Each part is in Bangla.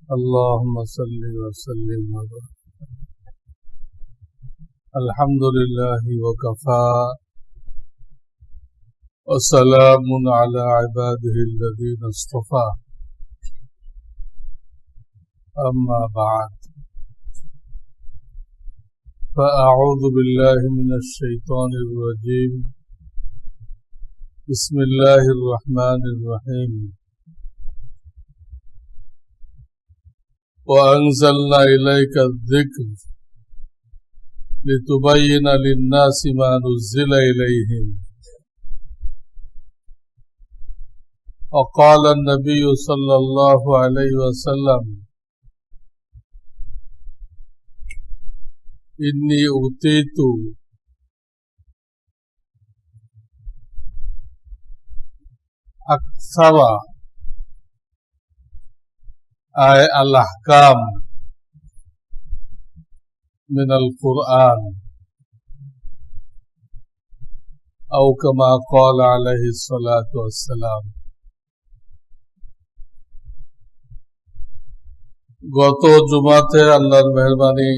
اللهم صل وسلم وبارك. الحمد لله وكفى وسلام على عباده الذين اصطفى. أما بعد، فأعوذ بالله من الشيطان الرجيم. بسم الله الرحمن الرحيم. وأنزلنا إليك الذكر لتبين للناس ما نزل إليهم. وقال النبي صلى الله عليه وسلم: إني أوتيت أكثر الأحكام من القرآن، أو كما قال عليه الصلاة والسلام. গত জুমাতে আল্লাহর মেহরবানি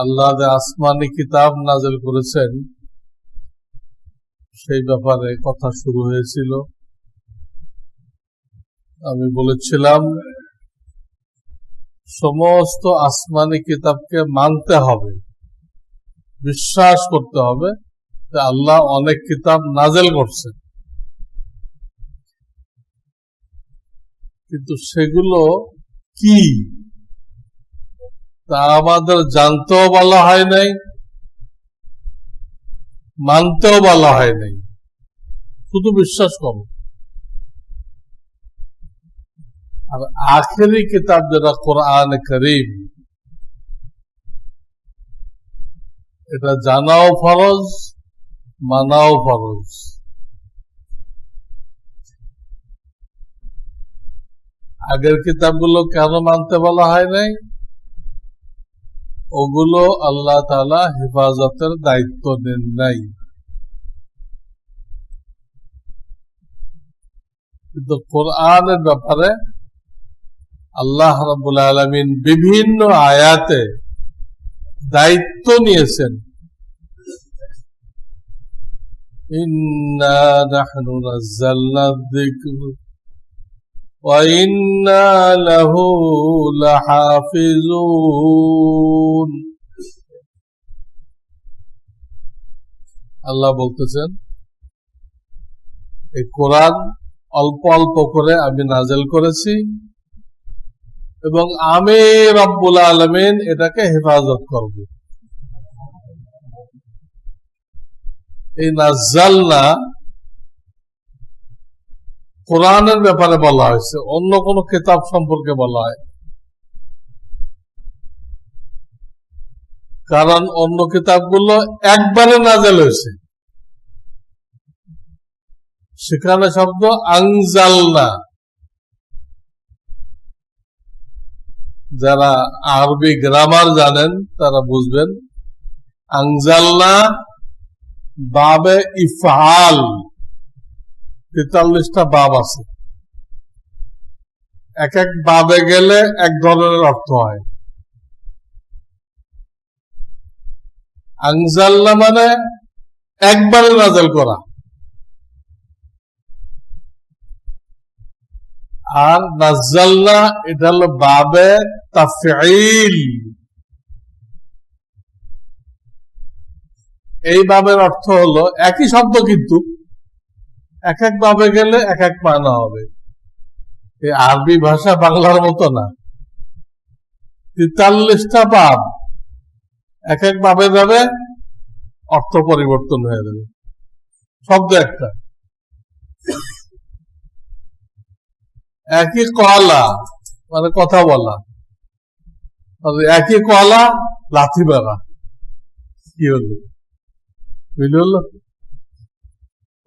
আল্লাহ যে আসমানি কিতাব নাযিল করেছেন সেই ব্যাপারে কথা শুরু হয়েছিল। আমি বলেছিলাম সমস্ত আসমানি কিতাবকে মানতে হবে, বিশ্বাস করতে হবে যে আল্লাহ অনেক কিতাব নাযিল করছেন, কিন্তু সেগুলো কি তা আমাদের জানতেও বলা হয় নাই, মানতেও বলা হয় নাই, শুধু বিশ্বাস করো। আর আখেরি কিতাব যেটা কোরআন কারীম, এটা জানাও ফরজ, মানাও ফরজ। আগের কিতাবগুলো কেন মানতে বলা হয় নাই? ওগুলো আল্লাহ তাআলা হেফাজতের দায়িত্ব নেন নাই। কিন্তু কোরআনের ব্যাপারে আল্লাহ রাব্বুল আলামিন বিভিন্ন আয়াতে দায়িত্ব নিয়েছেন। ইন্না নাহনু নাযালনা যিকর ওয়া ইন্না লাহু লাহাফিজুন। আল্লাহ বলতেছেন, এই কোরআন অল্প অল্প করে আমি নাযিল করেছি এবং আমি রব্বুল আলামিন এটাকে হেফাজত করব। এই নাযালনা কোরআনের ব্যাপারে বলা হয়েছে, অন্য কোন কিতাব সম্পর্কে বলা হয়। কারণ অন্য কিতাবগুলো একবারে নাযিল হয়েছে, সেখানে শব্দ আনজালনা। যারা আরবি গ্রামার জানেন তারা বুঝবেন, আনজালনা বাবে ইফআল 43টা বাব আছে, এক এক বাবে গেলে এক ধরনের অর্থ হয়। আনজালনা মানে একবারে নাযিল করা, আর নাযালনা এটা হলো বাবে তাফঈল। এই বাবের অর্থ হলো একই শব্দ, কিন্তু এক এক বাবে গেলে এক এক মানা হবে। এই আরবি ভাষা বাংলার মতো না, 43টা বাব, এক এক বাবে যাবে অর্থ পরিবর্তন হয়ে যাবে, শব্দ একটা। একই কলা মানে কথা বলা, একই কলা লাথি মারা, কি হলো? বুঝল?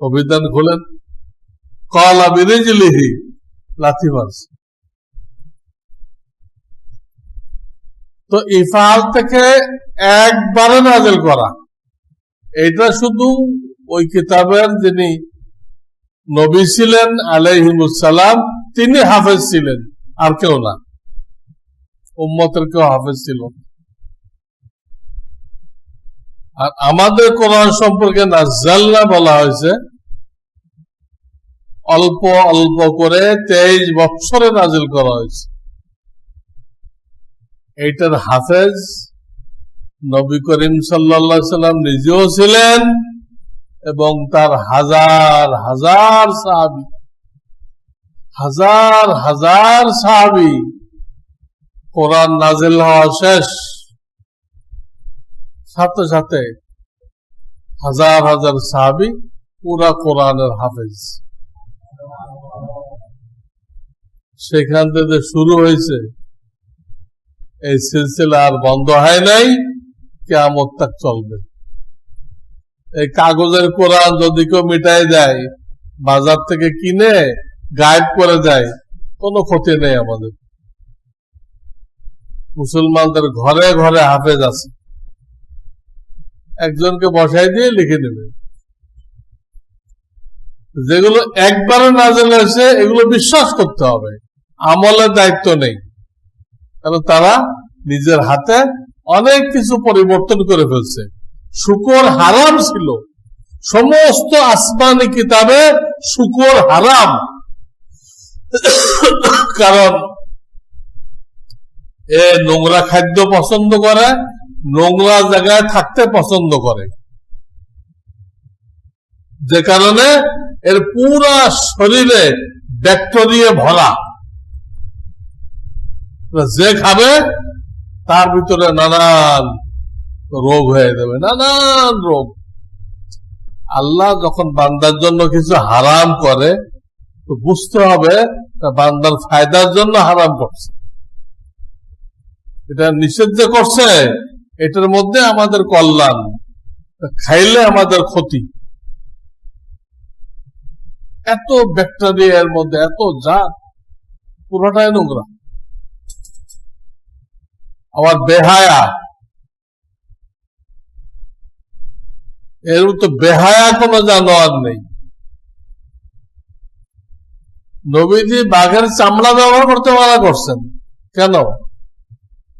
অভিধান খোলেন, কলা বিরিজলিহি, লাথি মারছে। তো ইফআল থেকে একবারে নাযিল করা, এটা শুধু ওই কিতাবের যিনি নবী ছিলেন আলাইহিমুস সালাম তিনি হাফেজ ছিলেন, আর কেউ না। উম্মতের কেউ হাফেজ ছিল। আর আমাদের কোরআন সম্পর্কে নাযালনা বলা হয়েছে অল্প অল্প করে 23 বছরে নাজিল করা হয়েছে। এইটার হাফেজ নবী করিম সাল্লাল্লাহু আলাইহি সাল্লাম নিজেও ছিলেন এবং তার হাজার হাজার সাহাবী, হাজার হাজার সাহাবী। কোরআন নাজিল হওয়া শেষ সাথে সাথে হাজার হাজার সাহাবী পুরা কোরআনের হাফেজ। সেখান থেকে শুরু হয়েছে এই সিলসিলা, আর বন্ধ হয় নাই, কিয়ামত তাক চলবে। এই কাগজের কোরআন যদি কেউ মিটাই দেয়, বাজার থেকে কিনে গায়েব করে দেয়, কোনো ক্ষতি নেই আমাদের। মুসলমানদের ঘরে ঘরে হাফেজ আছে, একজনকে বসাই দিয়ে লিখে নেবে। যেগুলো একবারে নাযিল হয়েছে এগুলো বিশ্বাস করতে হবে, আমলের দায়িত্ব নেই, কারণ তারা নিজের হাতে অনেক কিছু পরিবর্তন করে ফেলছে। শুকর হারাম ছিল, সমস্ত আসমানি কিতাবে শুকর হারাম, কারণ এ নোংরা খাদ্য পছন্দ করে, নোংরা জায়গায় থাকতে পছন্দ করে, যে কারণে এর পুরা শরীরে ব্যাকটেরিয়া ভরা। যে খাবে তার ভিতরে নানান রোগ হয়ে যাবে, নানান রোগ। আল্লাহ যখন বান্দার জন্য কিছু হারাম করে তো বুঝতে হবে বান্দার ফায়দার জন্য হারাম করছে। এটা নিষেধ যে করছে এটার মধ্যে আমাদের কল্যাণ, খাইলে আমাদের ক্ষতি। এত ব্যাকটেরিয়ার মধ্যে এত জাত, পুরোটাই নোংরা। আবার বেহায়া, এর তো বেহায়া কোনো জানোয়ার নেই। নবীজি বাঘের চামড়া ব্যবহার করতে মানা করছেন কেন?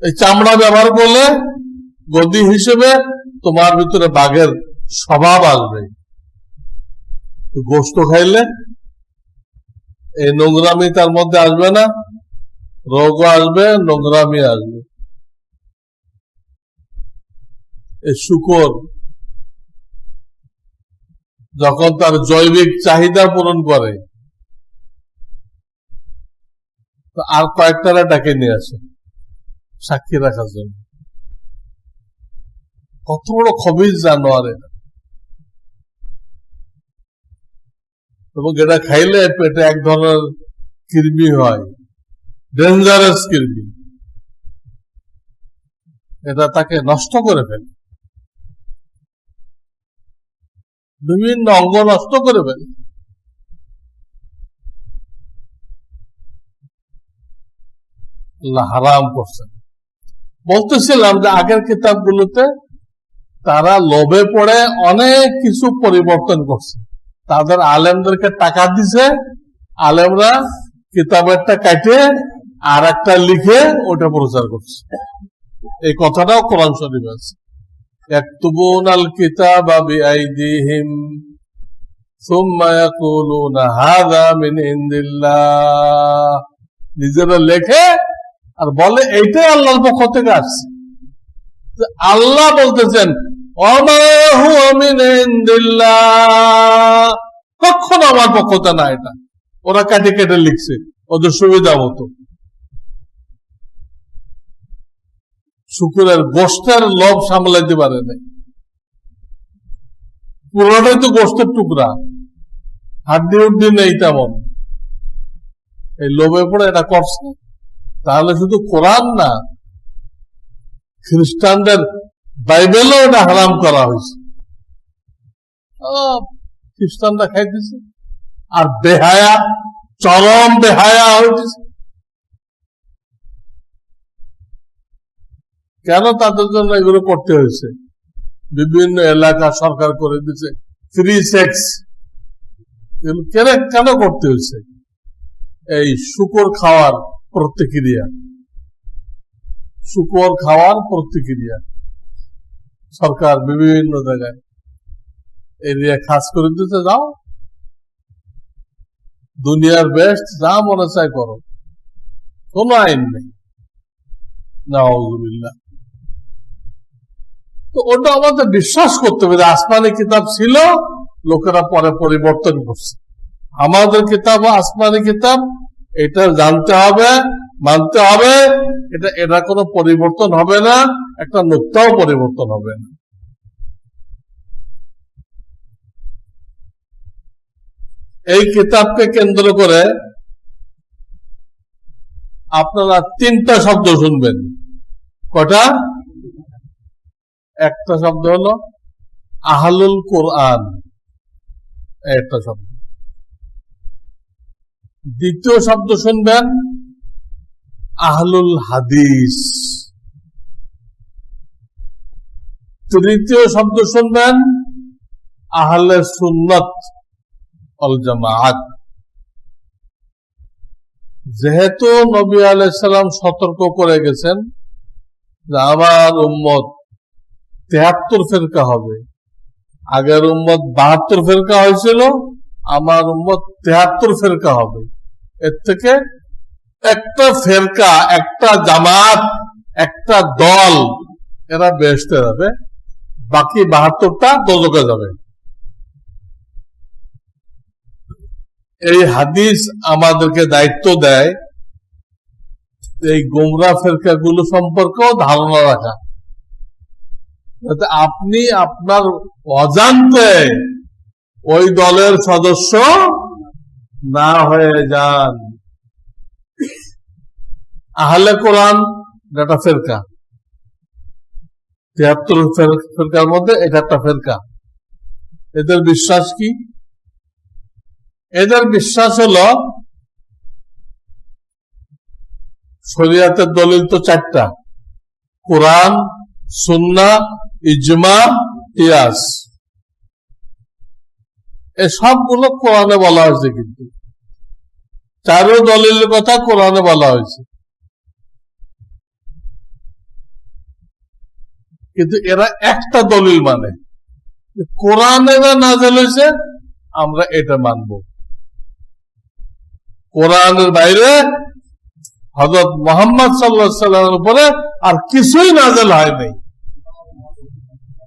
এই চামড়া ব্যবহার করলে গদি হিসেবে তোমার ভিতরে বাঘের স্বভাব আসবে। গোশত খাইলে এই নোংরামি তার মধ্যে আসবে না, রোগও আসবে, নোংরামি আসবে। এই শুকর যখন তার জৈবিক চাহিদা পূরণ করে তো আর কয়েকটারা ডাকে নিয়ে আসে সাক্ষী রাখার জন্য। কত বড় খবিজ জানোয়ার এটা, এবং এটা খাইলে পেটে এক ধরনের কৃমি হয়, ডেঞ্জারাস কৃমি, এটা তাকে নষ্ট করে ফেলে, বিভিন্ন অঙ্গ নষ্ট করে ফেলে। আল্লাহ হারাম করছেন। বলতেছিলাম যে আগের কিতাবগুলোতে তারা লোভে পড়ে অনেক কিছু পরিবর্তন করছে। তাদের আলেমদেরকে টাকা দিছে, আলেমরা কিতাবেরটা কাটে আর একটা লিখে ওটা প্রচার করছে। এই কথাটাও কোরআন শরীফে আছে, ইয়াকতুবুনাল কিতাবা বিআইদিহিম সুম্মা ইয়াকুলুনা হাযা মিন ইনদিল্লাহ। নিজেরা লেখে আর বলে এইটাই আল্লাহর পক্ষ থেকে আসছে। আল্লাহ বলতেছেন ওমা হুয়া মিন ইনদিল্লাহ, কখনো আমার পক্ষ থেকে না। এটা ওরা কেটে কেটে লিখছে ওদের সুবিধা মতো। শুকুরের গোশতের লোভ সামলাইতে পারে না, পুরোটাই তো গোশতের টুকরা, হাড্ডি উড্ডি নেই তেমন। এই লোভে পড়ে এটা করছে। তাহলে শুধু কোরআন না, খ্রিস্টানদের বাইবেলও এটা হারাম করা হয়েছে, খ্রিস্টানরা খাইতেছে। আর বেহায়া, চরম বেহায়া হইতেছে। কেন তাদের জন্য এগুলো করতে হয়েছে? বিভিন্ন এলাকা সরকার করে দিচ্ছে ফ্রি সেক্স, এগুলো কেন করতে হয়েছে? এই শুকর খাওয়ার প্রতিক্রিয়া, শুকর খাওয়ার প্রতিক্রিয়া সরকার বিভিন্ন জায়গায় এরিয়া খাস করে দিতে, যাও দুনিয়ার বেস্ট যা মনে চায় করো, কোন আইন নেই। নাউযুবিল্লাহ। তো ওটা আমাদের বিশ্বাস করতে হবে, আসমানি কিতাব ছিল, লোকেরা পরে পরিবর্তন করছে। আমাদের কিতাব আসমানি কিতাব, এটা জানতে হবে, মানতে হবে, এটা কোনো পরিবর্তন হবে না, একটা নুক্তাও পরিবর্তন হবে না। এই কিতাবকে কেন্দ্র করে আপনারা তিনটা শব্দ শুনবেন। কটা? একটা শব্দ হলো আহলুল কোরআন, একটা শব্দ। দ্বিতীয় শব্দ শুনবেন আহলুল হাদিস। তৃতীয় শব্দ শুনবেন আহলে সুন্নাত ওয়াল জামাআত। যেহেতু নবী আলাইহিস সালাম সতর্ক করে গেছেন যে আমার উম্মত 73 ফেরকা হবে, আগের উম্মত 72 ফেরকা হয়েছিল, আমার উম্মত 73 ফেরকা হবে। এর থেকে একটা ফেরকা, একটা জামাত, একটা দল এরা বেহেশতে যাবে, বাকি 72টা দোজখে যাবে। এই হাদিস আমাদেরকে দায়িত্ব দেয় এই গোমরাহ ফেরকাগুলো সম্পর্কেও ধারণা রাখা, যাতে আপনি আপনার অজান্তে ওই দলের সদস্য না হয়ে যান। আহলে কোরআন একটা ফেরকা, 73 ফেরকার মধ্যে এটা একটা ফেরকা। এদের বিশ্বাস কি? এদের বিশ্বাস হলো শরিয়াতের দলিল তো 4টা, কোরআন, সুন্নাহ, ইজমা, কিয়াস। এই সবগুলো কোরআনে বলা হয়েছে, কিন্তু 4 দলিলের কথা কোরআনে বলা হয়েছে, কিন্তু এরা একটা দলিল মানে কোরআনে যা নাযিল হয়েছে আমরা এটা মানব। কোরআনের বাইরে হযরত মুহাম্মদ সাল্লাল্লাহু আলাইহি ওয়াসাল্লামের উপরে আর কিছুই নাযিল হয় নাই।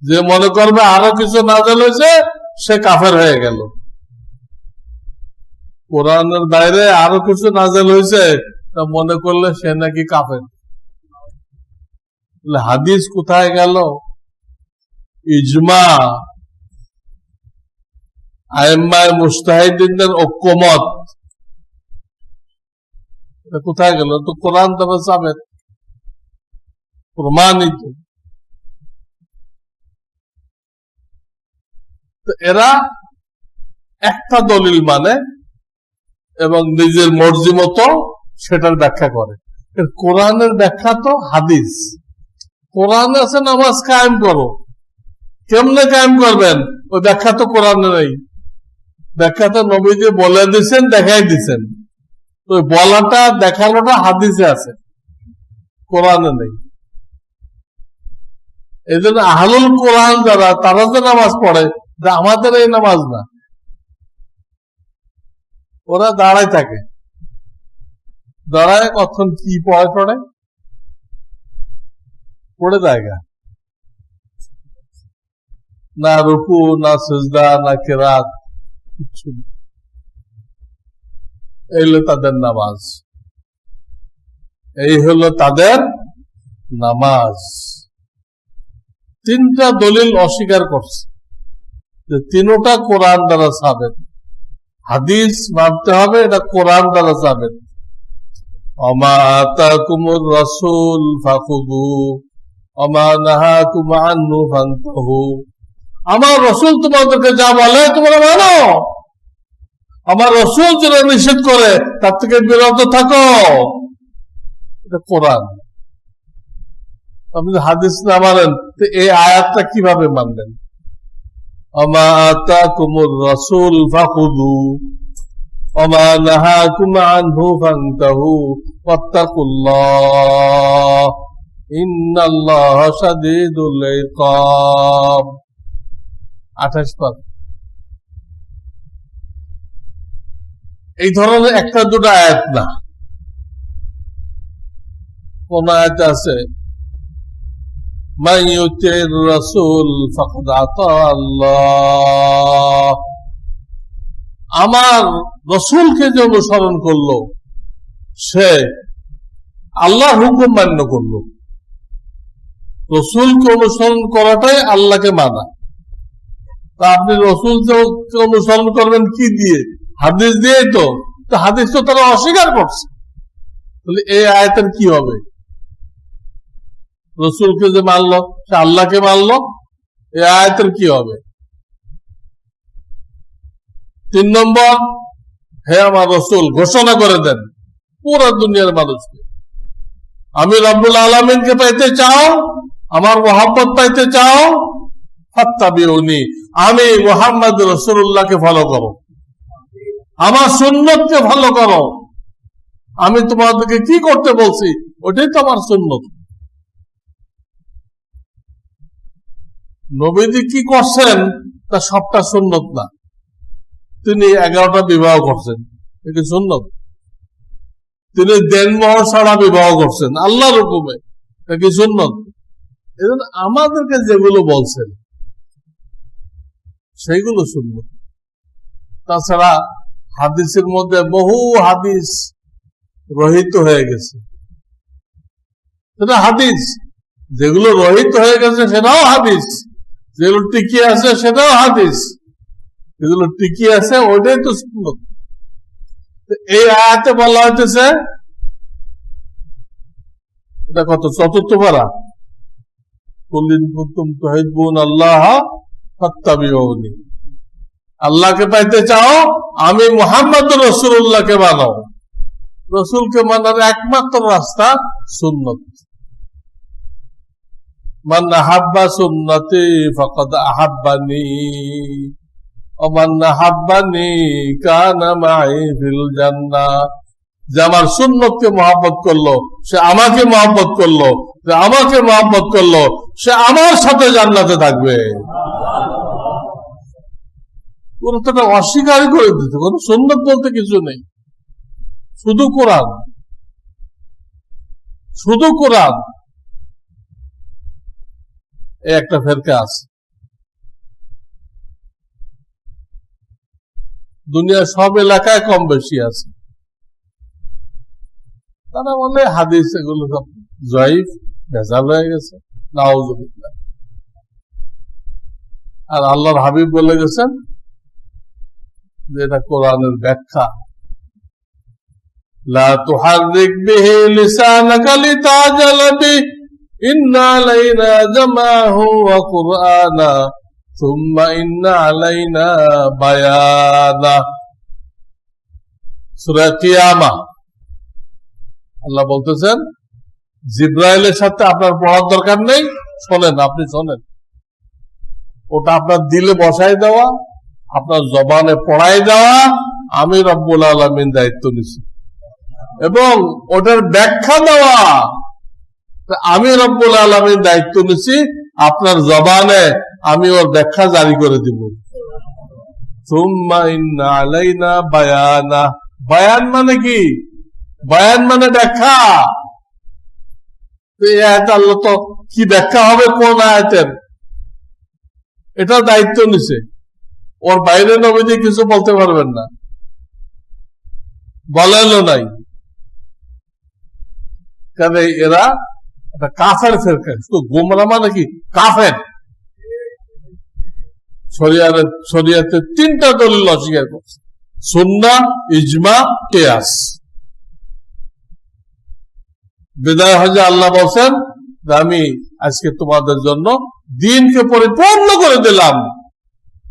যে মনে করবে আরো কিছু নাযিল হয়েছে সে কাফের হয়ে গেল। কোরআনের বাইরে আরো কিছু নাযিল হয়েছে তা মনে করলে সে নাকি কাফের। হাদিস কোথায় গেল? ইজমা, আইম্মায়ে মুজতাহিদিনদের ঐক্যমত কোথায় গেল? তো কোরআন তবে সাবেত, প্রমাণিত। তো এরা একটা দলিল মানে এবং নিজের মর্জি মতো সেটার ব্যাখ্যা করে। কোরআনের ব্যাখ্যা তো হাদিস। কোরআন আছে নামাজ কায়েম করো, কেমনে কায়েম করবেন? ওই ব্যাখ্যা তো কোরআনে নেই। ব্যাখ্যা তো নবীজি বলে দিচ্ছেন, দেখাই দিচ্ছেন। ওই বলাটা দেখানোটা হাদিসে আছে, কোরআনে নেই। এই জন্য আহলুল কোরআন যারা, তারা যে নামাজ পড়ে, আমাদের এই নামাজ না। ওরা দাঁড়ায় থাকে, দাঁড়ায় কখন কি পড়ে পড়ে জায়গা, না রুকু, না সিজদা, না কিরাত, কিছু। এই হলো তাদের নামাজ, এই হলো তাদের নামাজ। 3টা দলিল অস্বীকার করছে, যে 3টা কোরআন দ্বারা সাবেত। হাদিস মানতে হবে, এটা কোরআন দ্বারা সাবেত। ওমা আতাকুমুর রাসূল ফাখুযু ওমা নাহাকুম আনহু ফানতাহু। আমার রাসূল তোমাদেরকে যা বলে তোমরা মানো, আমার রাসূল যেটা নিষেধ করে তার থেকে বিরত থাকো। এটা কোরআন। আপনি হাদিস না মানেন তো এই আয়াতটা কিভাবে মানবেন? ওমা আতাকুমুর রাসূল ফাখুযু وما نهاكم عنه فانتهوا واتقوا الله إن الله شديد العقاب 28 পারা। এই ধরনের একটা দুটো আয়াত না, কোন আয়াত আছে মান ইউতির রাসূল ফাকাদ আতা আল্লাহ, আমার রসুলকে যে অনুসরণ করলো সে আল্লাহর হুকুম মান্য করলো। রসুলকে অনুসরণ করাটাই আল্লাহকে মানা। তা আপনি রসুলকে অনুসরণ করবেন কি দিয়ে? হাদিস দিয়ে। তো হাদিস তো তারা অস্বীকার করছে, তাহলে এই আয়াতের কি হবে? রসুলকে যে মানলো সে আল্লাহকে মানলো, এই আয়াতের কি হবে? 3 নম্বর, হে আমার রসুল ঘোষণা করে দেন পুরো দুনিয়ার মানুষকে, আমি রব্বুল আলামিনকে পাইতে চাও, আমার মোহাম্মত পাইতে চাও, ফাত্তাবিউনি, আমি মুহাম্মদ রাসূলুল্লাহকে ফলো করো, আমার সুন্নতকে ফলো করো। আমি তোমাদেরকে কি করতে বলছি ওটাই তো আমার সুন্নত। নবীজি কি করছেন তা সবটা সুন্নত না। তিনি 11টা বিবাহ করছেন, এটা সুন্নত। তিনি দেনমোহর ছাড়া বিবাহ করছেন আল্লাহর হুকুমে, এটা কি সুন্নত? এজন্য আমাদেরকে যেগুলো বলছেন সেইগুলো সুন্নত। তাছাড়া হাদিসের মধ্যে বহু হাদিস রহিত হয়ে গেছে, সেটা হাদিস। যেগুলো রহিত হয়ে গেছে সেটাও হাদিস, যেগুলো টিকিয়ে আছে সেটাও হাদিস। যেগুলো টিকিয়ে আছে ওইটাই তো সুন্নত। এই আয়াতে বলা হইতেছে, এটা কত 4th পারা, কুল ইন কুনতুম তুহিব্বুনা আল্লাহ ফাত্তাবিউনি, আল্লাহকে পাইতে চাও আমি মুহাম্মদ রাসূলুল্লাহকে মানো। রসুলকে মানার একমাত্র রাস্তা সুন্নত। মান আহাব্বা সুন্নতি ফাকাদ আহাব্বানি ওয়া মান আহাব্বানি কানা মাই ফিল জান্নাহ, যে আমার সুন্নতকে মহব্বত করলো সে আমাকে মহব্বত করলো, যে আমাকে মহব্বত করলো সে আমার সাথে জান্নাতে থাকবে। কোনটা অস্বীকার করে দিতে, কোন সুন্নত বলতে কিছু নেই, শুধু কোরআন, শুধু কোরআন। একটা ফেরকা আছে, দুনিয়ার সব এলাকায় কম বেশি আছে, তারা বলে হাদিস এগুলো সব জয়ীফ, ভেজাল হয়ে গেছে, নাউযুবিল্লাহ। আর আল্লাহর হাবিব বলে গেছেন যে এটা কোরআনের ব্যাখ্যা। লা তুহাররিক বিহি লিসানাকা লিতাজালা বিহি ইন্না আলাইনা জামাহু ওয়া কুরআনা সুম্মা ইন্না আলাইনা বায়ানা। সূরা কিয়ামা আল্লাহ বলতেছেন জিবরাইলের সাথে আপনার পড়ার দরকার নেই, শোনেন, আপনি শোনেন। ওটা আপনার দিলে বসাই দেওয়া, আপনার জবানে পড়াই দেওয়া আমি রব্বুল আলামিন দায়িত্ব নিছি, এবং ওটার ব্যাখ্যা দেওয়া আমি রব্বুল আলামিন দায়িত্ব নিছি। আপনার জবানে আমি ওর ব্যাখ্যা জারি করে দিব। সুম্মা ইন্না আলাইনা বায়ানা, বায়ান মানে কি? বায়ান মানে ব্যাখ্যা। এই আয়াতে আল্লাহ তো কি ব্যাখ্যা হবে কোন আয়াতের, এটা দায়িত্ব নিছে। ওর বাইরে নবীজি কিছু বলতে পারবেন না, বলেনও নাই। কারণ এরা একটা কাফের ফেরকা, গোমরা মানে কি? কাফের। শরিয়াতে 3টা দলিল অস্বীকার করছে, সুন্নাহ, ইজমা, কিয়াস। বিদায় হজে আল্লাহ বলছেন যে আমি আজকে তোমাদের জন্য দ্বীনকে পরিপূর্ণ করে দিলাম।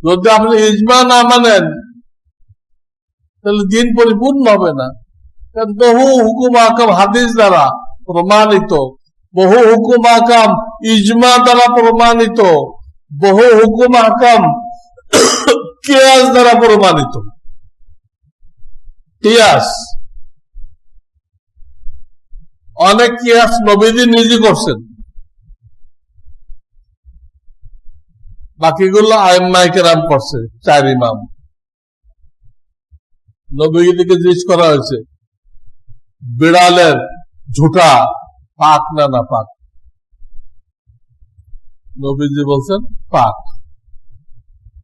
যদি আপনি ইজমা না মানেন তাহলে দ্বীন পরিপূর্ণ হবে না। কারণ বহু হুকুম আহকাম হাদিস দ্বারা প্রমাণিত, বহু হুকুম আহকাম ইজমা দ্বারা প্রমাণিত, বহু হুকুম আহকাম কিয়াস দ্বারা প্রমাণিত। কিয়াস, অনেক কিয়াস নবীজি নিজে করছেন, বাকিগুলো আইম্মায়ে কেরাম করছে, 4 ইমাম। নবীজিকে জিজ্ঞেস করা হয়েছে বিড়ালের ঝুঁটা পাক না না পাক? নবীজি বলছেন পাক।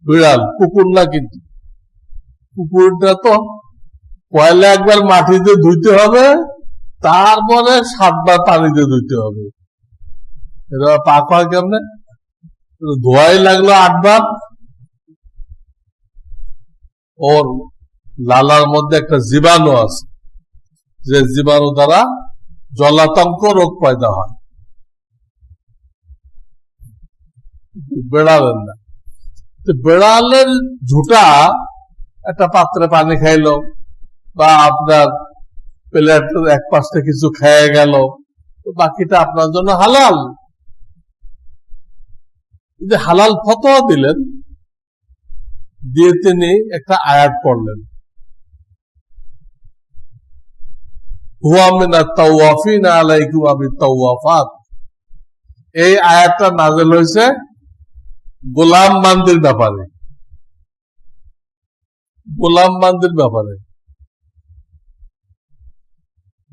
বিড়াল, কুকুর না, কিন্তু কুকুরটা তো পয়লা একবার মাটিতে ধুইতে হবে, তারপরে 7 বার পানিতে ধুইতে হবে। এটা পাক হয় কেমনে? ধোয়াই লাগলো 8 বার। ওর লালার মধ্যে একটা জীবাণু আছে, যে জীবাণু দ্বারা জলাতঙ্ক রোগ পয়দা হয়, বেড়ালের না। বেড়ালের ঝুঁটা একটা পাত্রে পানি খাইলো, বা আপনার প্লেটের এক পাশে কিছু খেয়ে গেল, বাকিটা আপনার জন্য হালাল। যে হালাল ফতোয়া দিলেন, দিয়ে তিনি একটা আয়াত পড়লেন, হুয়া মিনাত তাওয়াফিনা আলাইকুম বিত-তাওয়াফাত। এই আয়াতটা নাযিল হয়েছে গোলাম বান্দির ব্যাপারে। গোলাম বান্দির ব্যাপারে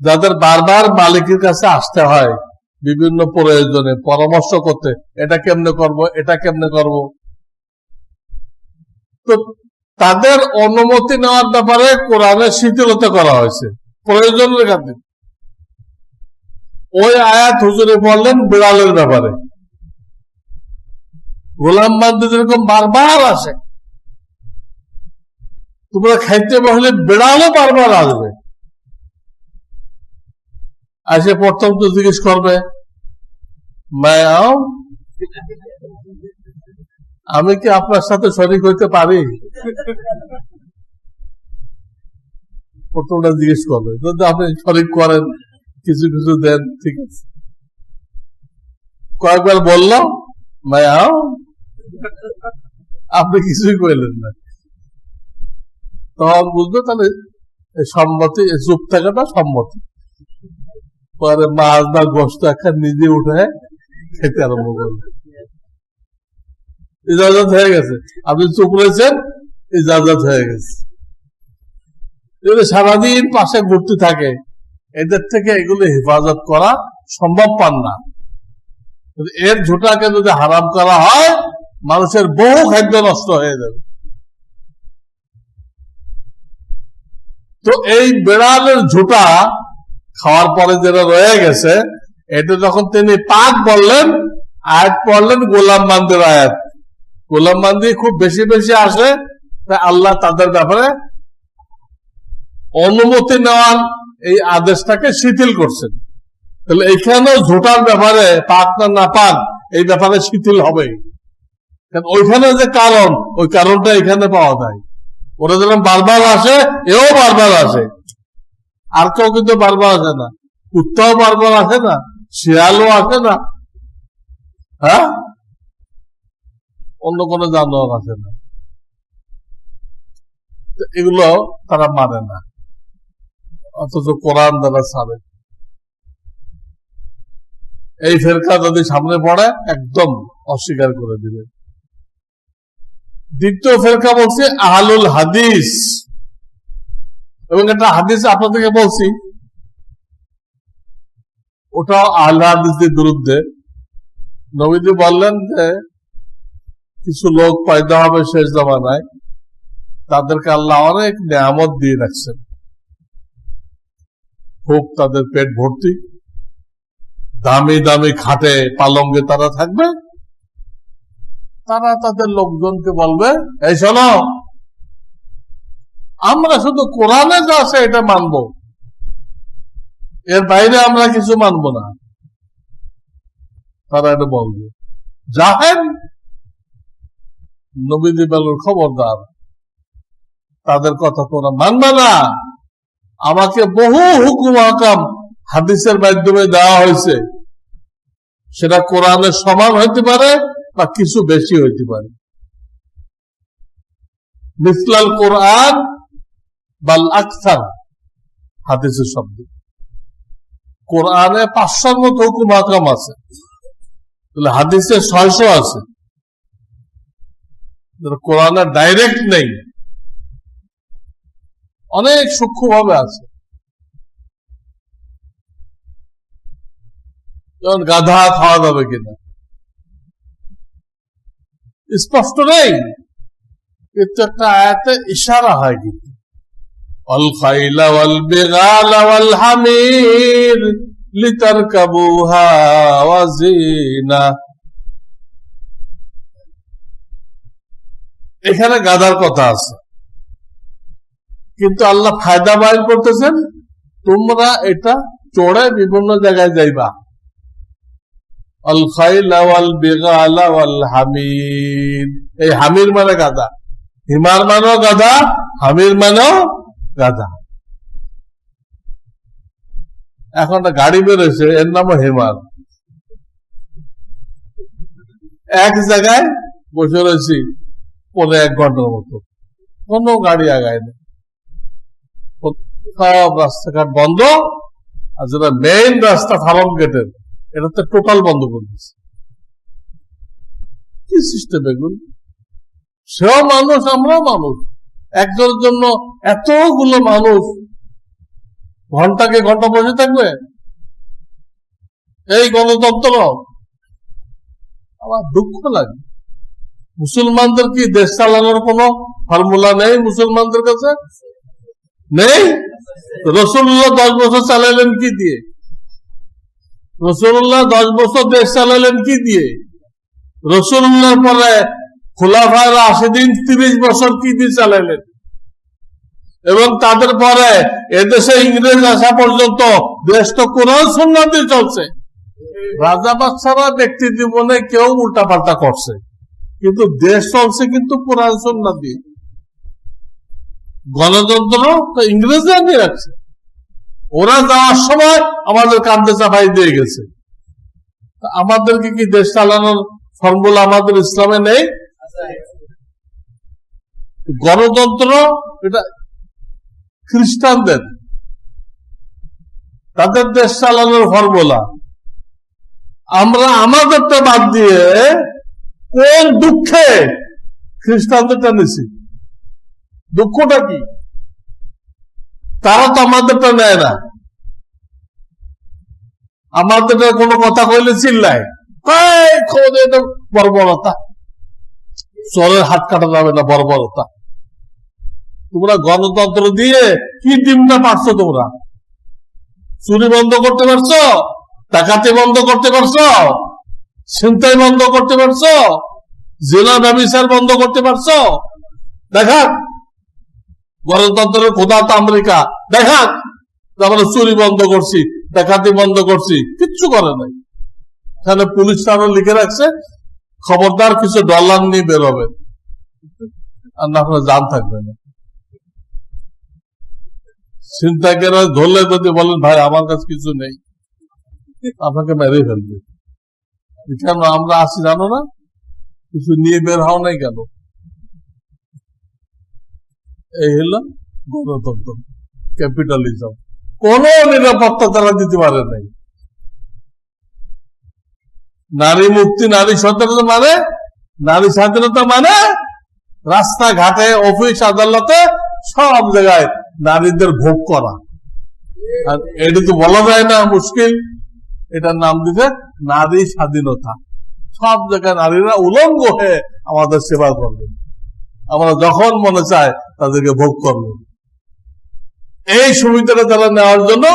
যাদের বারবার মালিকের কাছে আসতে হয় বিভিন্ন প্রয়োজনে পরামর্শ করতে, এটা কেমনে করব, এটা কেমনে করব, তো তাদের অনুমতি নেওয়ার ব্যাপারে কোরআনে শিথিলতা করা হয়েছে প্রয়োজনের কাছে। ওই আয়াত হুজুরে বললেন বিড়ালের ব্যাপারে। গোলাম বান্দি যেরকম বারবার আসে, তোমরা খাইতে বসলে বিড়ালও বারবার আসবে, আসে প্রথম তো জিজ্ঞেস করবে মায়াও, আমি কি আপনার সাথে শরীক হইতে পারি? প্রথমটা জিজ্ঞেস করবে, যদি আপনি শরীক করেন, কিছু কিছু দেন, ঠিক আছে। কয়েকবার বলল মায়াও, আপনি কিছুই কইলেন না, তখন বুঝবে তাহলে সম্মতি, চুপ থাকাটা সম্মতি। পরে মাছ বা গোস্ত একটা নিজে উঠে খেতে আরম্ভ করবে, ইজাজত হয়ে গেছে। আপনি চুপ রয়েছেন, ইজাজত হয়ে গেছে। সারাদিন পাশে ঘুরতে থাকে, এদের থেকে এগুলো হেফাজত করা সম্ভব পান না। এর ঝুঁটাকে যদি হারাম করা হয়, মানুষের বহু খাদ্য নষ্ট হয়ে যাবে। তো এই বিড়ালের ঝুঁটা খাওয়ার পরে যেটা রয়ে গেছে, এটা যখন তিনি পাক বললেন, আয়াত পড়লেন গোলাম বান্দির আয়াত। গোলাম বান্দি খুব বেশি বেশি আসে, তাই আল্লাহ তাদের ব্যাপারে অনুমতি নেওয়ার এই আদেশটাকে শিথিল করছেন। তাহলে এখানেও ঝুঁটার ব্যাপারে পাক না না পাক, এই ব্যাপারে শিথিল হবে। কারণ ওইখানে যে কারণ, ওই কারণটা এখানে পাওয়া যায়। ওরা যেরকম বারবার আসে, এও বারবার আসে। আর কেউ কিন্তু বারবার আসে না, কুত্তাও বারবার আসে না, শিয়ালও আসে না, হ্যাঁ, অন্য কোনো জানোয়ার আসে না। এগুলো তারা মানে না, অথচ কোরআন দ্বারা ছাড়ে। এই ফেরকা যদি সামনে পড়ে, একদম অস্বীকার করে দিবে। দ্বিতীয় ফেরকা বলছে আহলুল হাদিস, এবং একটা হাদিস আপনাদেরকে বলছি, ওটাও আহলে হাদিসদের বিরুদ্ধে। নবীজি বললেন যে কিছু লোক পয়দা হবে শেষ জামানায়, তাদেরকে আল্লাহ অনেক নিয়ামত দিয়ে রাখছেন, খুব তাদের পেট ভর্তি, দামি দামি খাটে পালঙ্গে তারা থাকবে। তারা তাদের লোকজনকে বলবে, এই শোনো, আমরা শুধু কোরআনে যা আছে এটা মানব, এর বাইরে আমরা কিছু মানব না। তারা এটা বলবে। জাহেল নবীজি বলেন, খবরদার, তাদের কথা তোমরা মানবে না। আমাকে বহু হুকুম হাকাম হাদিসের মাধ্যমে দেওয়া হয়েছে, সেটা কোরআনের সমান হইতে পারে বা কিছু বেশি হইতে পারে। মিসলাল কোরআন বাল আকসার, হাদিসের শব্দ। কোরআনে 500 মতো হুকুম হাকাম আছে, তাহলে হাদিসে 600 আছে, কোরআনে ডাইরেক্ট নেই, অনেক সূক্ষ্ম ভাবে আছে। যেমন গাধা খাওয়া যাবে কিনা স্পষ্ট নেই, কিন্তু একটা আয়াতে ইশারা হয় কিন্তু আল খাইলা ওয়াল বিগালা ওয়াল হামির লিতারকাবুহা ওয়া জিনা। এখানে গাধার কথা আছে, কিন্তু আল্লাহ ফায়দা বাইর করতেছেন তোমরা এটা চড়ে বিভিন্ন জায়গায় যাইবা। আল খাইলা ওয়াল বিগালা ওয়াল হামির, এই হামির মানে গাধা, হিমার মানেও গাধা, হামির মানেও গাধা। এখন একটা গাড়ি বেরোছে, এর নামও হিমার। এক জায়গায় বসে রয়েছি 1.5 ঘন্টার মতো, কোন গাড়ি আগায় না, সব রাস্তাঘাট বন্ধ। আর যেটা মেইন রাস্তা ফার্ম গেটের, এটা তো টোটাল বন্ধ করে দিচ্ছে। কি সিস্টেম এগুলো? সেও মানুষ, আমরাও মানুষ, একজনের জন্য এতগুলো মানুষ ঘন্টাকে ঘন্টা বসে থাকবে? এই গণতন্ত্র, আমার দুঃখ লাগে। মুসলমানদের কি দেশ চালানোর কোন ফর্মুলা নেই? মুসলমানদের কাছে নেই। রাসূলুল্লাহ 10 বছর চালাইলেন কি দিয়ে? রাসূলুল্লাহ 10 বছর দেশ চালাইলেন কি দিয়ে? রাসূলুল্লাহর পরে খুলাফায়ে রাশিদিন 30 বছর কি দিয়ে চালাইলেন? এবং তাদের পরে এদেশে ইংরেজ আসা পর্যন্ত দেশ তো কোরআন সুন্নাহ দিয়ে চলছে। রাজা বাদশারা ব্যক্তি জীবনে কেউ উল্টাপাল্টা করছে, কিন্তু দেশ চলছে কিন্তু কোরআন সুন্নাহ দিয়ে। গণতন্ত্র তো ইংরেজরা নিয়ে রাখছে, ওরা যাওয়ার সময় আমাদের কাঁধে চাপাই দিয়ে গেছে। আমাদেরকে কি দেশ চালানোর ফর্মুলা আমাদের ইসলামে নেই? গণতন্ত্র এটা খ্রিস্টানদের, তাদের দেশ চালানোর ফর্মুলা। আমরা আমাদেরটা বাদ দিয়ে কোন দুঃখে খ্রিস্টানদেরটা নিছি? দুঃখটা কি? তারা তো আমাদেরটা নেয় না। আমাদেরটা কোনো কথা কইলে চিল্লায়, বর্বরতা, চোরের হাত কাটা যাবে না, বর্বরতা। তোমরা গণতন্ত্র দিয়ে কি ডিমটা পারছো? তোমরা চুরি বন্ধ করতে পারছো, ডাকাতি বন্ধ করতে পারছো, ছিনতাই বন্ধ করতে পারছো, জেনা ব্যভিচার বন্ধ করতে পারছো? দেখা গণতন্ত্রের খোদা তো আমেরিকা, দেখা আমরা চুরি বন্ধ করছি, ডাকাতি বন্ধ করছি, কিচ্ছু করে নাই। এখানে পুলিশ আরো লিখে রাখছে, খবরদার কিছু ডলার নিয়ে বেরোবে, আর না আপনার জান থাকবে না। ছিনতাইকারীরা ধরলে যদি বলেন ভাই আমার কাছে কিছু নেই, আপনাকে মেরে ফেলবে। কেন আমরা আসি জানো না? কিছু নিয়ে বের হও নাই কেন? এই হলো গণতন্ত্র, ক্যাপিটালিজম। কোন নিরাপত্তা তারা দিতে পারে নাই। নারী মুক্তি, নারী স্বাধীনতা মানে, নারী স্বাধীনতা মানে রাস্তাঘাটে, অফিস আদালতে, সব জায়গায় নারীদের ভোগ করা। আর এটা তো বলা যায় না, মুশকিল। এটার নাম দিতে নারী স্বাধীনতা। সব জায়গায় নারীরা উলঙ্গ হয়ে আমাদের সেবা করবে, আমরা যখন মনে চায় তাদেরকে ভোগ করব। এই সুবিধাটা তারা নেওয়ার জন্য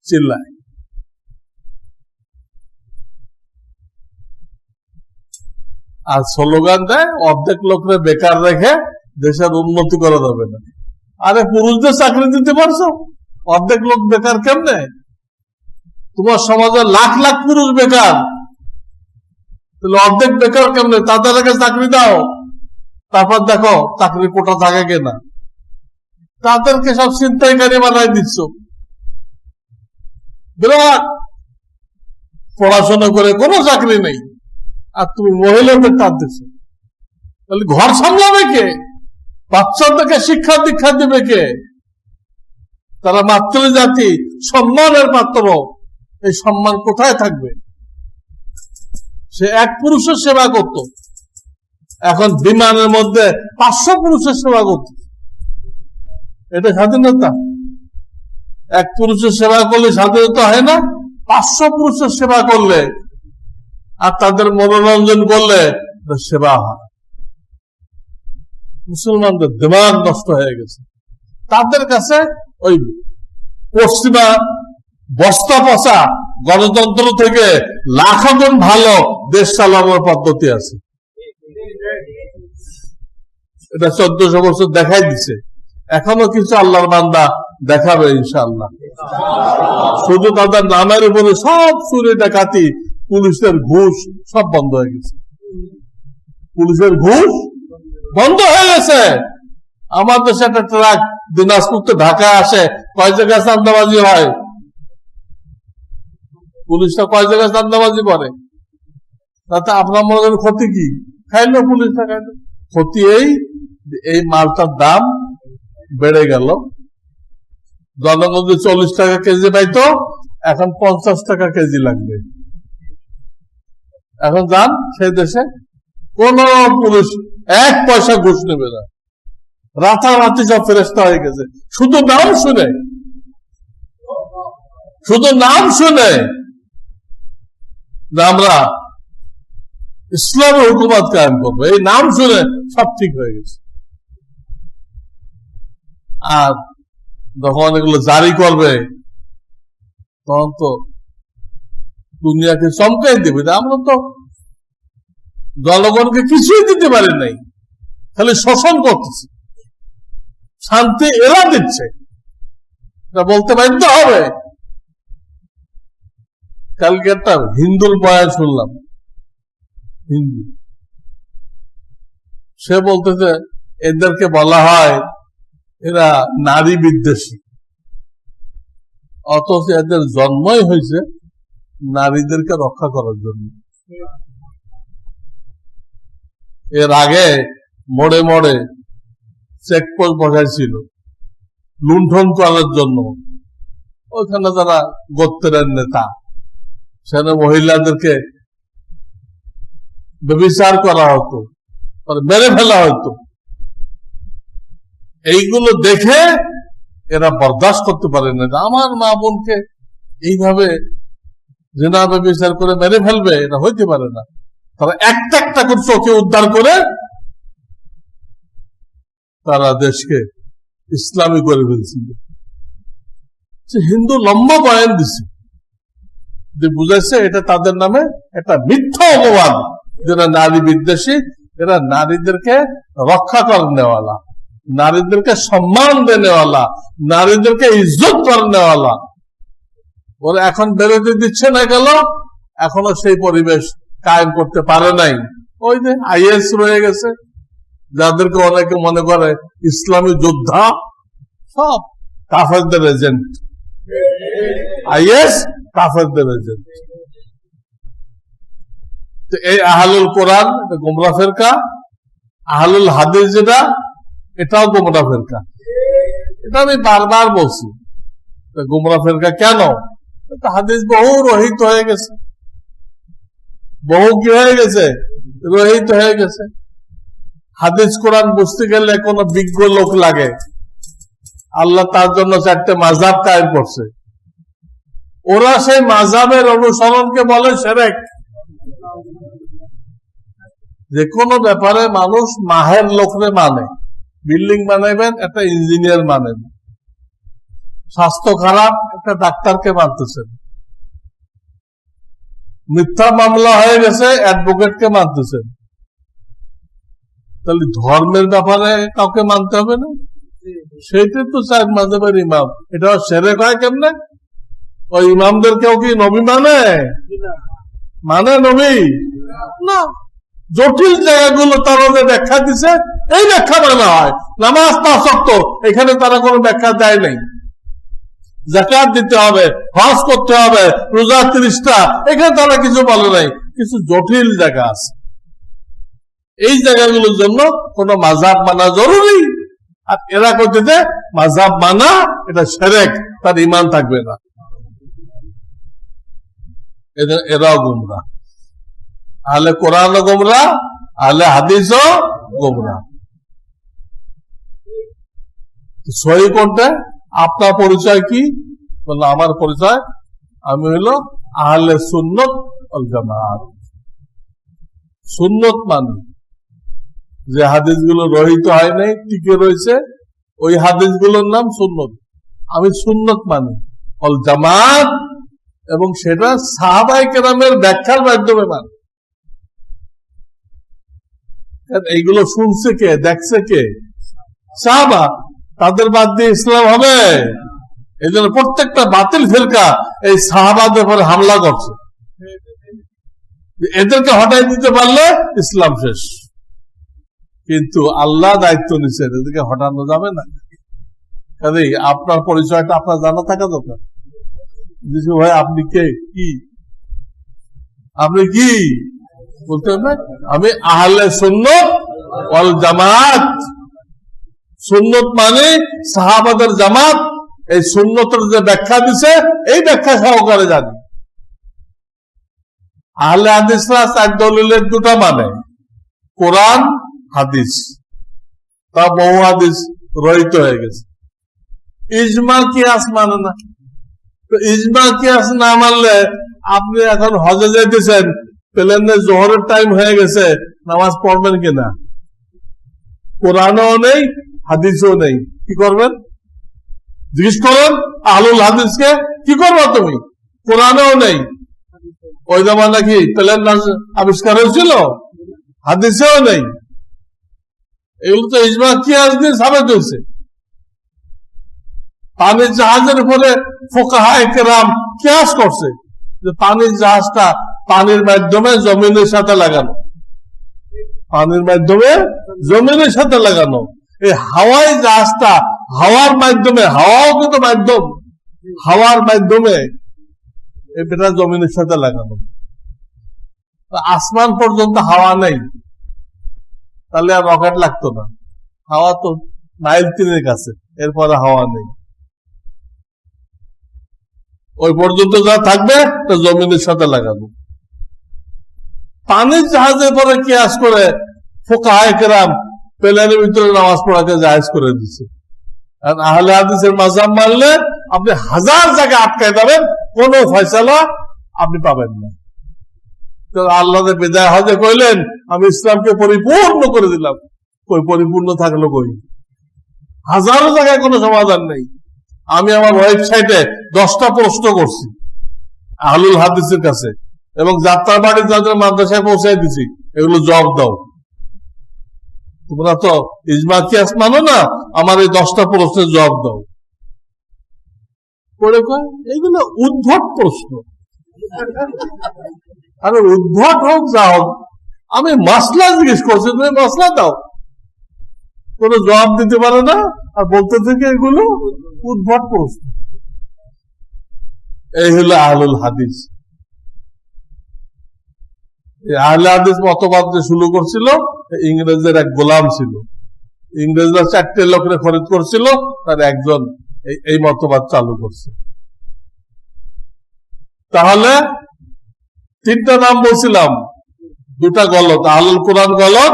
চিল্লায়। আর স্লোগান দেয় অর্ধেক লোকরে বেকার রেখে দেশের উন্নতি করা যাবে না। আরে পুরুষদের চাকরি দিতে পারছো, অর্ধেক লোক বেকার কেমনে? তোমার সমাজে লাখ লাখ পুরুষ বেকার, তাহলে অর্ধেক বেকার কেমনে? তাদেরকে চাকরি দাও, তারপর দেখো চাকরি কোটা থাকে কিনা। তাদেরকে সব ছিনতাইকারী বানাই দিচ্ছ। বিরাট পড়াশোনা করে কোনো চাকরি নেই, আর তুমি মহিলাদের টান দিচ্ছ। তাহলে ঘর সামলাবে কে? বাচ্চাদেরকে শিক্ষা দীক্ষা দিবে কে? তারা মাতৃজাতি, সম্মানের পাত্র। এই সম্মান কোথায় থাকবে? সে এক পুরুষের সেবা করত, এখন বিমানের মধ্যে 500 পুরুষের সেবা করত। এটা স্বাধীনতা? এক পুরুষের সেবা করলে স্বাধীনতা হয় না? 500 পুরুষের সেবা করলে আর তাদের মনোরঞ্জন করলে সেবা হয়। মুসলমানদের দিমাগ নষ্ট হয়ে গেছে। তাদের কাছে ওই পশ্চিমা বস্তা পচা গণতন্ত্র থেকে লাখো গুণ ভালো দেশ চালানোর পদ্ধতি আছে। এটা 1400 বছর দেখাই দিছে, এখনো কিছু আল্লাহর বান্দা দেখাবে ইনশাআল্লাহ। শুধু তাদের নামের উপরে সব চুরি ডাকাতি, পুলিশের ঘুষ সব বন্ধ হয়ে গেছে। পুলিশের ঘুষ বন্ধ হয়ে গেছে। আমার দেশে একটা ট্রাক দিনাজপুর তো ঢাকায় আসে, কয় জায়গায় চাঁদাবাজি হয়? পুলিশটা কয় জায়গায় চাঁদাবাজি করে? তাতে আপনার মনে করেন ক্ষতি কি? খাইলো পুলিশটা, খাইলো। ক্ষতি এই মালটার দাম বেড়ে গেল। জনগণ 40 টাকা কেজি পাইতো, এখন 50 টাকা কেজি লাগবে। এখন যান সেই দেশে, কোন পুলিশ 1 পয়সা ঘুষ নেবে না। রাতারাতি সব ফেরেস্তা হয়ে গেছে, শুধু নাম শুনে, শুধু নাম শুনে আমরা ইসলামের হুকুমত কায়েম করবো, এই নাম শুনে সব ঠিক হয়ে গেছে। আর যখন এগুলো জারি করবে তখন তো দুনিয়াকে চমকাই দেবে। আমরা তো জনগণকে কিছুই দিতে পারি নাই, খালি শোষণ করতেছি, শান্তি এরা দিচ্ছে, এটা বলতে বাধ্য হবে। কালকে একটা হিন্দুর বয়ান শুনলাম, হিন্দু, সে বলতেছে এদেরকে বলা হয় এরা নারী বিদ্বেষী, অথচ এদের জন্মই হয়েছে নারীদেরকে রক্ষা করার জন্য। এর আগে মোড়ে মোড়ে চেকপোস্ট বসাইছিল লুণ্ঠন করার জন্য। ওখানে যারা গোত্রের নেতা, সেখানে মহিলাদেরকে ব্যভিচার করা হতো, মেরে ফেলা হতো। এইগুলো দেখে এরা বরদাস্ত করতে পারে না, আমার মা বোনকে এইভাবে জিনা ব্যভিচার করে মেরে ফেলবে, এটা হইতে পারে না। তারা একটা একটা করে চোখে উদ্ধার করে তারা দেশকে ইসলামী করে ফেলছিল। হিন্দু লম্বা বয়ান দিছে, বুঝাইছে এটা তাদের নামে একটা মিথ্যা অপবাদ, যারা নারী বিদ্বেষী, এরা নারীদেরকে রক্ষা করে নেওয়ালা, নারীদেরকে সম্মান দেনেওয়ালা, নারীদেরকে ইজ্জত করে নেওয়ালা। ওরা এখন বেরোতে দিচ্ছে না গেল, এখনো সেই পরিবেশ কায়েম করতে পারে নাই। ওই যে আইএস রয়ে গেছে, যাদেরকে অনেকে মনে করে ইসলামী যোদ্ধা, সব কাফেরদের এজেন্ট। আইএস কাফেরদের এজেন্ট। এই আহলুল কোরআন এটা গোমরা ফেরকা, আহলুল হাদিস যেটা এটাও গোমরা ফেরকা। এটা আমি বারবার বলছি, গোমরা ফেরকা কেন? হাদিস বহু রহিত হয়ে গেছে, বহু কি হয়ে গেছে, রহিত হয়ে গেছে। হাদিস কোরআন বুঝতে গেলে কোন বিজ্ঞ লোক লাগে। আল্লাহ তার জন্য 4টে মাযহাব কায়েম করছে, ওরা সেই মাযহাবের অনুসরণকে বলে শিরক। যে কোনো ব্যাপারে মানুষ মাহের লোকরে মানে, বিল্ডিং বানাইবেন একটা ইঞ্জিনিয়ার মানেন, স্বাস্থ্য খারাপ একটা ডাক্তারকে মানতেছেন, মিথ্যা মামলা হয়ে গেছে অ্যাডভোকেটকে মানতেছেন। তাহলে ধর্মের ব্যাপারে কাউকে মানতে হবে না? সেইটাই তো 4 মাযহাবের ইমাম। এটা শিরক হয় কেমনে? ওই ইমামদের কেউ কি নবী মানে? মানে নবী না। জটিল জায়গাগুলো তারা যে ব্যাখ্যা দিছে, এই ব্যাখ্যা মানা হয়। নামাজ 5 ওয়াক্ত, এখানে তারা কোনো ব্যাখ্যা দেয় নাই। যাকাত দিতে হবে, হজ করতে হবে, রোজা 30টা, এখানে তারা কিছু বলে নাই। কিছু জটিল জায়গা আছে, এই জায়গাগুলোর জন্য কোন মাযহাব মানা জরুরি। আর এরা করতেছে মাযহাব মানা এটা শিরক, তার ঈমান থাকবে না। এরাও গুমরাহ, আহলে কোরআনও গুমরাহ, আহলে হাদিসও গুমরাহ। সহি কোনটা? আপনার পরিচয় কি? বললো আমার পরিচয় আমি হলো আহলে সুন্নত ওয়াল জামাত। সুন্নত মানে যে হাদিসগুলো রহিত হয় নাই, টিকে রয়েছে, ওই হাদিসগুলোর নাম সুন্নত। আমি সুন্নত মানি ওয়াল জামাত, এবং সেটা সাহাবায়ে কেরামের ব্যাখ্যার মাধ্যমে মানে। এইগুলো শুনছে কে, দেখছে কে? সাহাবা। তাদের বাদ দিয়ে ইসলাম হবে? এই জন্য প্রত্যেকটা বাতিল ফিরকা এই সাহাবাদের উপরে হামলা করছে। এদেরকে হটাই দিতে পারলে ইসলাম শেষ। কিন্তু আল্লাহ দায়িত্ব নিচ্ছেন, এদেরকে হটানো যাবে না। কাজেই আপনার পরিচয়টা আপনার জানা থাকা দরকার। ভাই আপনি কে, কি, আপনি কি বলতে হবে? আমি আহলে সুন্নত ওয়াল জামাত। সুন্নত মানে সাহাবাদের জামাত। এই সুন্নতের যে ব্যাখ্যা দিছে এই ব্যাখ্যা সহকারে জানি। আহলে হাদিসরা চার দলিলের দুটা মানে, কোরআন হাদিস, তা বহু হাদিস রহিত হয়ে গেছে। ইজমা কিয়াস মানে না। তো ইজমা কিয়াস না মানলে আপনি এখন হজে যেতেছেন, প্লেনে জোহরের টাইম হয়ে গেছে, নামাজ পড়বেন কিনা? কোরআনও নেই, হাদিসও নেই, কি করবেন? জিজ্ঞেস করেন আহলুল হাদিসকে, কি করবো তুমি? কোরআনও নেই, ওই জামানা নাকি প্লেন আবিষ্কার হয়েছিল, হাদিসেও নেই। এগুলো তো ইজমা কিয়াস দিয়ে সাবেত হয়েছে। পানির জাহাজের উপরে ফুকাহায়ে কেরাম কিয়াস করছে যে পানির জাহাজটা পানির মাধ্যমে জমিনের সাথে লাগানো, পানির মাধ্যমে জমিনের সাথে লাগানো। এই হাওয়াই জাহাজটা হাওয়ার মাধ্যমে, হাওয়াও কিন্তু মাধ্যম, হাওয়ার মাধ্যমে এটা জমিনের সাথে লাগানো। আসমান পর্যন্ত হাওয়া নেই, তাহলে আর রকেট লাগতো না। হাওয়া তো মাইল 3 কাছে, এরপরে হাওয়া নেই। ওই পর্যন্ত যা থাকবে তা জমিনের সাথে লাগানো। পানির জাহাজের পরে কিয়াস করে ফুকাহায়ে কেরাম প্লেনের ভিতরে নামাজ পড়াকে জায়েজ করে দিচ্ছে। আর আহলে হাদিসের মাযহাব মানলে আপনি হাজার জায়গায় আটকায় যাবেন, কোন ফয়সালা আপনি পাবেন না। তো আল্লাহ বিদায় হজে কইলেন আমি ইসলামকে পরিপূর্ণ করে দিলাম। কই পরিপূর্ণ থাকলো কই? হাজারো জায়গায় কোনো সমাধান নেই। আমি আমার ওয়েবসাইটে 10টা প্রশ্ন করছি আহলুল হাদিসের কাছে, এবং যাত্রার বাড়ি যাদের মাদ্রাসায় পৌঁছায় দিছি, এগুলো জবাব দাও। তোমরা তো ইজমা কিয়াস মানো না, আমার এই 10টা প্রশ্নের জবাব দাও। পড়ে কয় এইগুলো উদ্ভট প্রশ্ন। আরে উদ্ভট হোক যা হোক, আমি মাসলা জিজ্ঞেস করছি, তুমি মাসলা দাও। কোনো জবাব দিতে পারে না, আর বলতে থেকে এগুলো উদ্ভট প্রশ্ন। এই হলো আহলুল হাদিস। আহলে হাদিস মতবাদ যে শুরু করছিল ইংরেজের এক গোলাম ছিল। ইংরেজরা 4টে লোকরে খরিদ করছিল, তার একজন এই মতবাদ চালু করছে। তাহলে 3টা নাম বলছিলাম, 2টা গলত। আহলুল কোরআন গলত,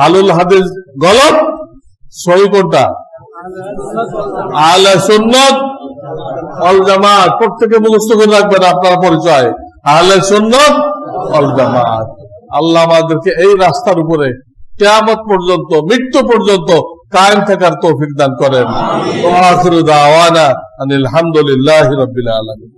আহলুল হাদিস গলত। সহি কোনটা? আহলে সুন্নাত ওয়াল জামাত। প্রত্যেকে মুখস্থ করে রাখবেন আপনার পরিচয়, আহলে সুন্নাত ওয়াল জামাত। আল্লাহ আমাদেরকে এই রাস্তার উপরে কিয়ামত পর্যন্ত, মৃত্যু পর্যন্ত কায়েম থাকার তৌফিক দান করেন। ওয়া আখিরু দাওয়ানা আনিল হামদুলিল্লাহি রাব্বিল আলামিন।